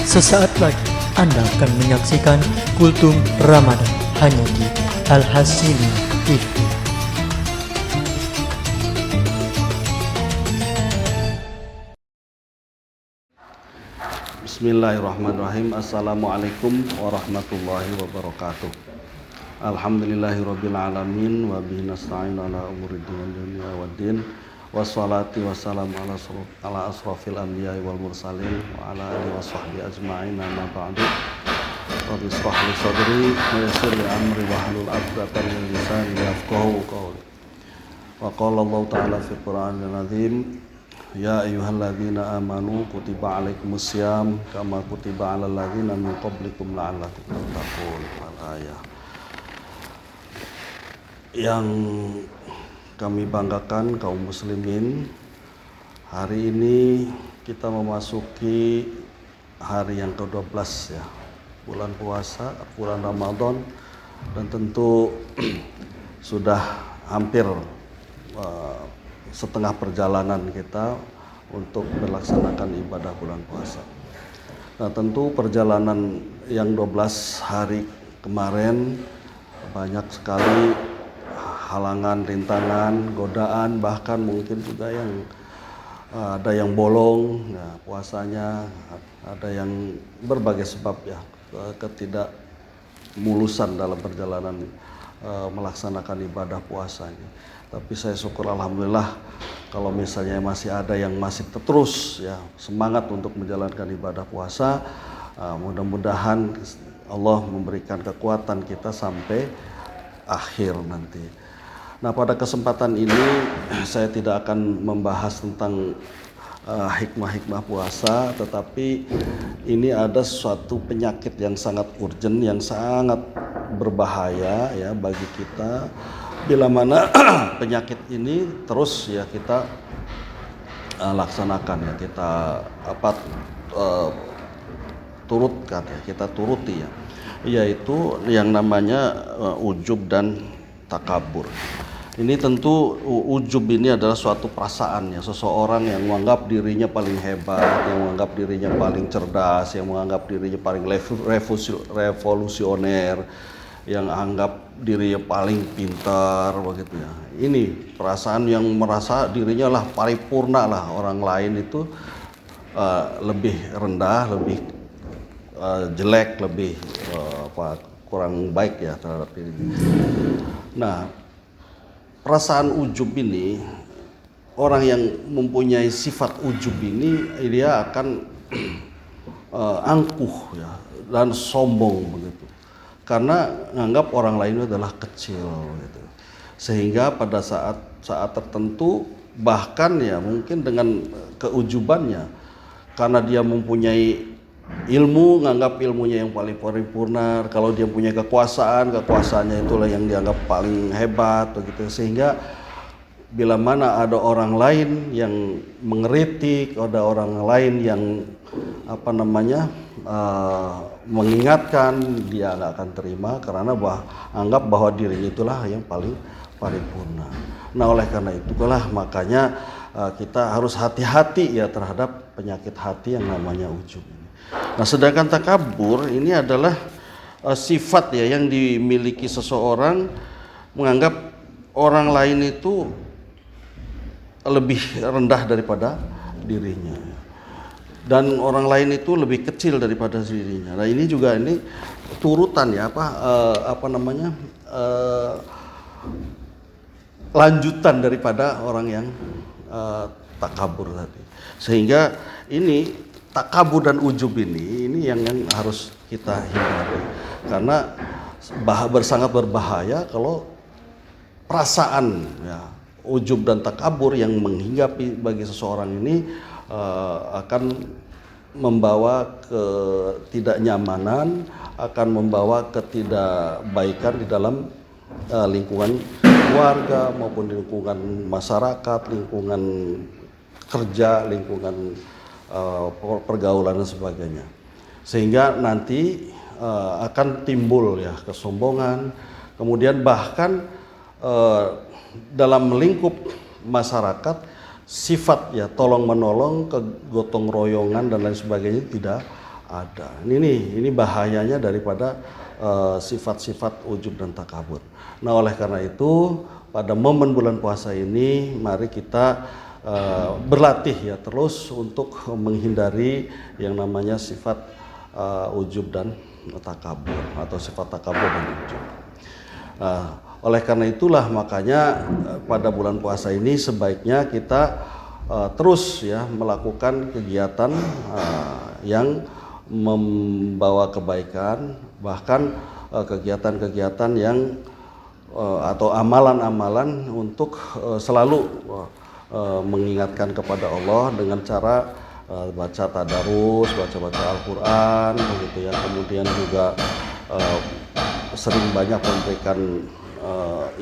Sesaat lagi Anda akan menyaksikan Kultum Ramadan hanya di Al-Hasimi TV. Bismillahirrahmanirrahim. Assalamualaikum warahmatullahi wabarakatuh. Alhamdulillahirabbil alamin wa bihi nasta'in ala umuri dunya waddin. Wassalatu wassalamu ala asrofil anbiya'i wal mursalin wa ala alihi washabbihi ajma'in, amma ba'du. Rabbi ishrah li sadri wa yassir li amri wahlul 'uqdatam min lisani yafqahu qawli. Wa qala Allah ta'ala fil Qur'anil 'azim, ya ayyuhalladzina amanu kutiba alaikumussyam kama kutiba alal ladzina min qablikum la'allakum tattaqun. Al-ayah. Yang kami banggakan kaum muslimin, hari ini kita memasuki hari yang ke-12 ya, bulan puasa, bulan Ramadan, dan tentu sudah hampir setengah perjalanan kita untuk melaksanakan ibadah bulan puasa. Nah, tentu perjalanan yang 12 hari kemarin banyak sekali halangan, rintangan, godaan, bahkan mungkin juga yang ada yang bolong ya, puasanya, ada yang berbagai sebab ya, ketidakmulusan dalam perjalanan melaksanakan ibadah puasa ini. Tapi saya syukur alhamdulillah kalau misalnya masih ada yang masih terus ya semangat untuk menjalankan ibadah puasa, mudah-mudahan Allah memberikan kekuatan kita sampai akhir nanti. Nah, pada kesempatan ini saya tidak akan membahas tentang hikmah-hikmah puasa, tetapi ini ada suatu penyakit yang sangat urgent, yang sangat berbahaya ya bagi kita. Bila mana penyakit ini terus ya kita laksanakan ya, kita turutkan ya, kita turuti ya, yaitu yang namanya ujub dan takabur. Ini tentu ujub ini adalah suatu perasaan ya, seseorang yang menganggap dirinya paling hebat, yang menganggap dirinya paling cerdas, yang menganggap dirinya paling revolusioner, yang anggap dirinya paling pintar begitu ya. Ini perasaan yang merasa dirinya lah paripurna lah, orang lain itu lebih rendah, lebih jelek, lebih kurang baik ya terhadap dirinya. Nah, perasaan ujub ini, orang yang mempunyai sifat ujub ini dia akan angkuh ya dan sombong begitu, karena menganggap orang lain adalah kecil gitu. Sehingga pada saat tertentu bahkan ya mungkin dengan keujubannya, karena dia mempunyai ilmu, nganggap ilmunya yang paling paripurna. Kalau dia punya kekuasaannya itulah yang dianggap paling hebat begitu. Sehingga bila mana ada orang lain yang mengkritik, ada orang lain yang mengingatkan, dia nggak akan terima karena anggap bahwa dirinya itulah yang paling paripurna. Nah, oleh karena itulah makanya kita harus hati-hati ya terhadap penyakit hati yang namanya ujub. Nah, sedangkan takabur ini adalah sifat ya yang dimiliki seseorang, menganggap orang lain itu lebih rendah daripada dirinya dan orang lain itu lebih kecil daripada dirinya. Nah, ini juga turutan ya lanjutan daripada orang yang takabur tadi. Sehingga ini takabur dan ujub ini yang harus kita hindari, karena sangat berbahaya kalau perasaan ya ujub dan takabur yang menghinggapi bagi seseorang ini akan membawa ketidaknyamanan, akan membawa ketidakbaikan di dalam lingkungan keluarga maupun lingkungan masyarakat, lingkungan kerja, lingkungan pergaulan dan sebagainya. Sehingga nanti akan timbul ya kesombongan, kemudian bahkan dalam lingkup masyarakat sifat ya tolong menolong, kegotong royongan dan lain sebagainya tidak ada. Ini bahayanya daripada sifat-sifat ujub dan takabur. Nah, oleh karena itu pada momen bulan puasa ini mari kita berlatih ya terus untuk menghindari yang namanya sifat ujub dan takabur atau sifat takabur dan ujub. Oleh karena itulah makanya pada bulan puasa ini sebaiknya kita terus ya melakukan kegiatan yang membawa kebaikan, bahkan kegiatan-kegiatan yang atau amalan-amalan untuk selalu mengingatkan kepada Allah dengan cara baca tadarus, baca-baca Al-Quran, begitu ya. Kemudian juga sering banyak memberikan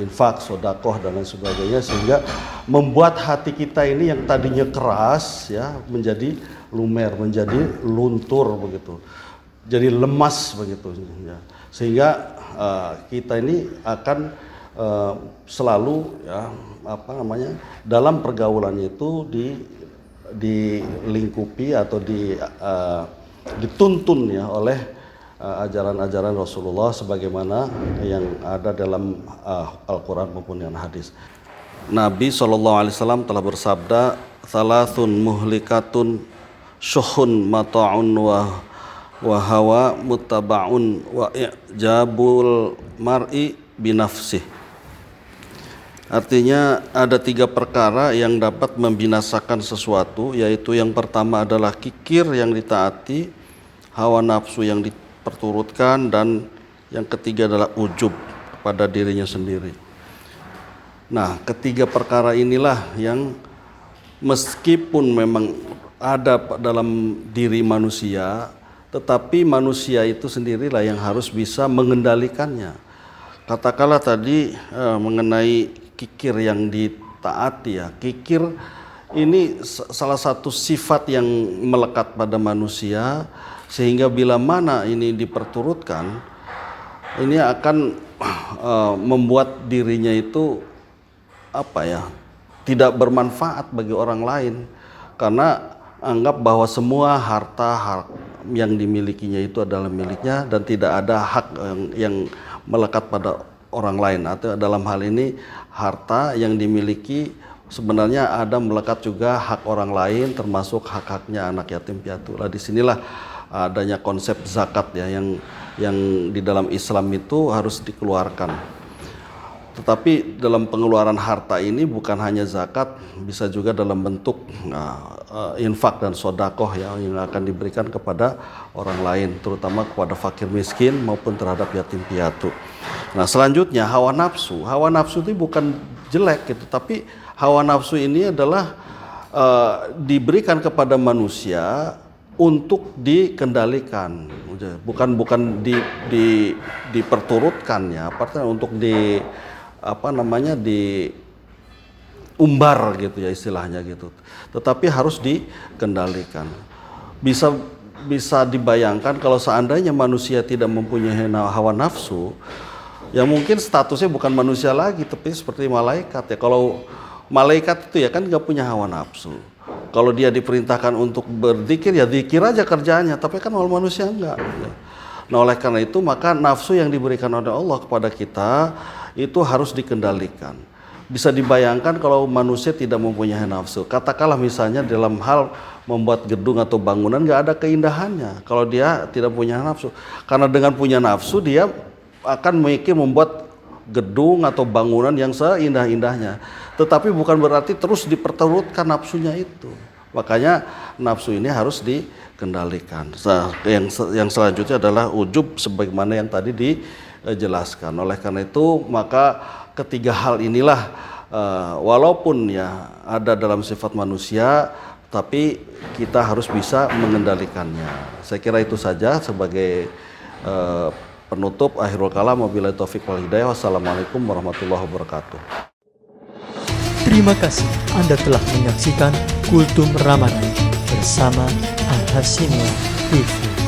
infak, sodakoh dan lain sebagainya, sehingga membuat hati kita ini yang tadinya keras ya menjadi lumer, menjadi luntur begitu, jadi lemas begitu ya. Sehingga kita ini akan selalu ya dalam pergaulannya itu dilingkupi atau dituntun ya oleh ajaran-ajaran Rasulullah sebagaimana yang ada dalam Al-Quran maupun yang hadis. Nabi SAW telah bersabda, "Thalathun muhlikatun syuhun mata'un wa hawa muttaba'un wa i'jabul mar'i binafsih." Artinya ada 3 perkara yang dapat membinasakan sesuatu, yaitu yang pertama adalah kikir yang ditaati, hawa nafsu yang diperturutkan, dan yang ketiga adalah ujub pada dirinya sendiri. Nah, 3 perkara inilah yang meskipun memang ada dalam diri manusia, tetapi manusia itu sendirilah yang harus bisa mengendalikannya. Katakanlah tadi mengenai kikir yang ditaati ya. Kikir ini salah satu sifat yang melekat pada manusia, sehingga bila mana ini diperturutkan, ini akan membuat dirinya itu tidak bermanfaat bagi orang lain, karena anggap bahwa semua harta yang dimilikinya itu adalah miliknya dan tidak ada hak yang melekat pada orang lain. Atau dalam hal ini harta yang dimiliki sebenarnya ada melekat juga hak orang lain, termasuk hak-haknya anak yatim piatu. Disinilah adanya konsep zakat ya yang di dalam Islam itu harus dikeluarkan. Tetapi dalam pengeluaran harta ini bukan hanya zakat, bisa juga dalam bentuk infak dan sodakoh ya, yang akan diberikan kepada orang lain, terutama kepada fakir miskin maupun terhadap yatim piatu. Nah, selanjutnya hawa nafsu. Hawa nafsu itu bukan jelek gitu, tapi hawa nafsu ini adalah diberikan kepada manusia untuk dikendalikan, bukan diperturutkan ya, artinya untuk diumbar gitu ya istilahnya gitu. Tetapi harus dikendalikan. Bisa dibayangkan kalau seandainya manusia tidak mempunyai hawa nafsu, ya mungkin statusnya bukan manusia lagi, tapi seperti malaikat ya. Kalau malaikat itu ya kan nggak punya hawa nafsu. Kalau dia diperintahkan untuk berzikir ya zikir aja kerjaannya, tapi kan kalau manusia enggak. Nah, oleh karena itu maka nafsu yang diberikan oleh Allah kepada kita itu harus dikendalikan. Bisa dibayangkan kalau manusia tidak mempunyai nafsu. Katakanlah misalnya dalam hal membuat gedung atau bangunan nggak ada keindahannya kalau dia tidak punya nafsu. Karena dengan punya nafsu dia akan mikir membuat gedung atau bangunan yang seindah-indahnya. Tetapi bukan berarti terus diperturutkan nafsunya itu. Makanya nafsu ini harus dikendalikan. Yang selanjutnya adalah ujub sebagaimana yang tadi dijelaskan. Oleh karena itu maka 3 hal inilah walaupun ya ada dalam sifat manusia, tapi kita harus bisa mengendalikannya. Saya kira itu saja sebagai penutup. Akhirul kalam, wabillahi taufiq wal hidayah. Wassalamualaikum warahmatullahi wabarakatuh. Terima kasih Anda telah menyaksikan Kultum Ramadan bersama Al Hasimiyah TV.